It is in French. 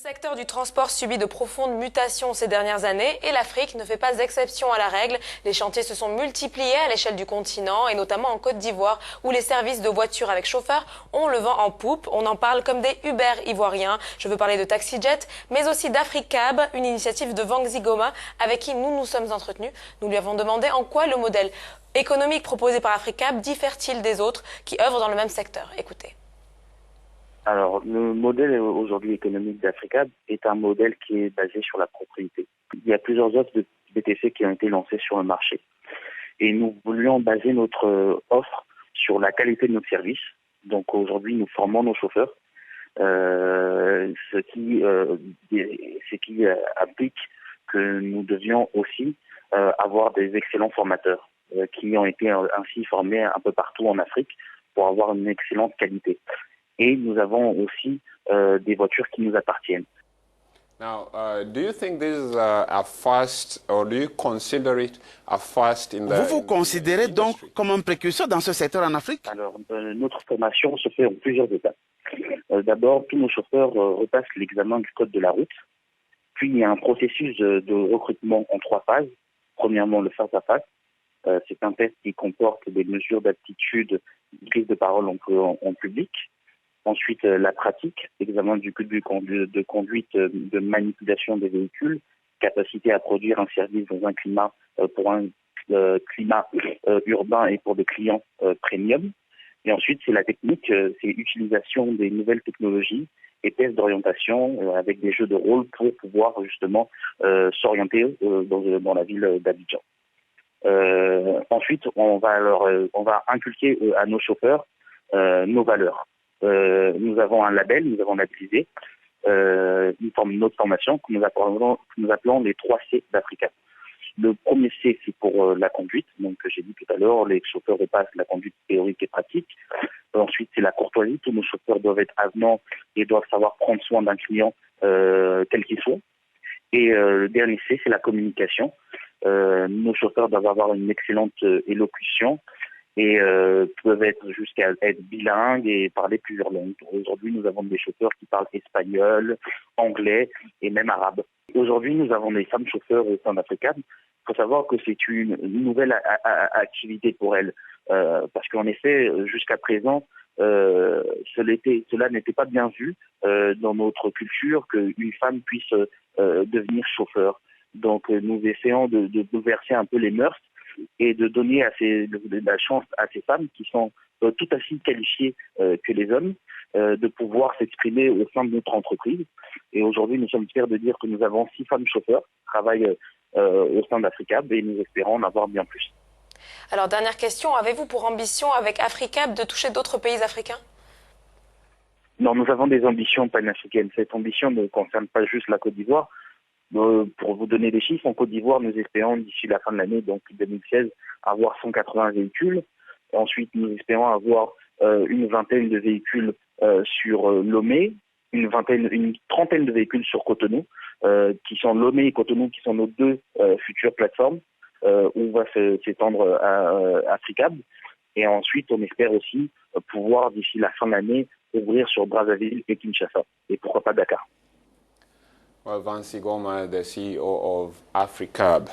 secteur du transport subit de profondes mutations ces dernières années et l'Afrique ne fait pas exception à la règle. Les chantiers se sont multipliés à l'échelle du continent et notamment en Côte d'Ivoire où les services de voitures avec chauffeur ont le vent en poupe. On en parle comme des Uber ivoiriens. Je veux parler de TaxiJet mais aussi d'Africab, une initiative de Vangzi Goma avec qui nous nous sommes entretenus. Nous lui avons demandé en quoi le modèle économique proposé par Africab diffère-t-il des autres qui œuvrent dans le même secteur. Écoutez. Alors, le modèle aujourd'hui économique d'Africab est un modèle qui est basé sur la propriété. Il y a plusieurs offres de BTC qui ont été lancées sur le marché. Et nous voulions baser notre offre sur la qualité de notre service. Donc aujourd'hui, nous formons nos chauffeurs, ce qui implique que nous devions aussi avoir des excellents formateurs qui ont été ainsi formés un peu partout en Afrique pour avoir une excellente qualité. Et nous avons aussi des voitures qui nous appartiennent. Now, do you think this is a first, or do you consider it a first in the? Vous considérez donc comme un précurseur dans ce secteur en Afrique? Alors, notre formation se fait en plusieurs étapes. D'abord, tous nos chauffeurs repassent l'examen du code de la route. Puis, il y a un processus de recrutement en 3 phases. Premièrement, le face-à-face. C'est un test qui comporte des mesures d'aptitude, prise de parole en public. Ensuite, la pratique, examen de conduite, de manipulation des véhicules, capacité à produire un service dans un climat pour un climat urbain et pour des clients premium. Et ensuite, c'est la technique, c'est l'utilisation des nouvelles technologies et tests d'orientation avec des jeux de rôle pour pouvoir justement s'orienter dans la ville d'Abidjan. Ensuite, on va inculquer à nos chauffeurs nos valeurs. Nous avons un label, nous avons labellisé notre formation que nous appelons les 3 C d'Africa. Le premier C, c'est pour la conduite. Donc, j'ai dit tout à l'heure, les chauffeurs repassent la conduite théorique et pratique. Ensuite, c'est la courtoisie. Tous nos chauffeurs doivent être avenants et doivent savoir prendre soin d'un client tel qu'il soit. Et le dernier C, c'est la communication. Nos chauffeurs doivent avoir une excellente élocution et peuvent être jusqu'à être bilingues et parler plusieurs langues. Aujourd'hui, nous avons des chauffeurs qui parlent espagnol, anglais et même arabe. Aujourd'hui, nous avons des femmes chauffeurs au sein d'Africab. Il faut savoir que c'est une nouvelle activité pour elles. Parce qu'en effet, jusqu'à présent, cela n'était pas bien vu dans notre culture qu'une femme puisse devenir chauffeur. Donc, nous essayons de bouleverser un peu les mœurs et de donner la chance à ces femmes qui sont tout aussi qualifiées que les hommes de pouvoir s'exprimer au sein de notre entreprise. Et aujourd'hui, nous sommes fiers de dire que nous avons 6 femmes chauffeurs qui travaillent au sein d'Africab et nous espérons en avoir bien plus. Alors, dernière question, avez-vous pour ambition avec Africab de toucher d'autres pays africains? Non, nous avons des ambitions panafricaines. Cette ambition ne concerne pas juste la Côte d'Ivoire. Pour vous donner des chiffres, en Côte d'Ivoire, nous espérons d'ici la fin de l'année, donc 2016, avoir 180 véhicules. Ensuite, nous espérons avoir une vingtaine de véhicules sur Lomé, une trentaine de véhicules sur Cotonou, qui sont Lomé et Cotonou, qui sont nos 2 futures plateformes où va s'étendre Africab. Et ensuite, on espère aussi pouvoir, d'ici la fin de l'année, ouvrir sur Brazzaville et Kinshasa. Et pourquoi pas Dakar. Well, Vangzi Goma, the CEO of Africab.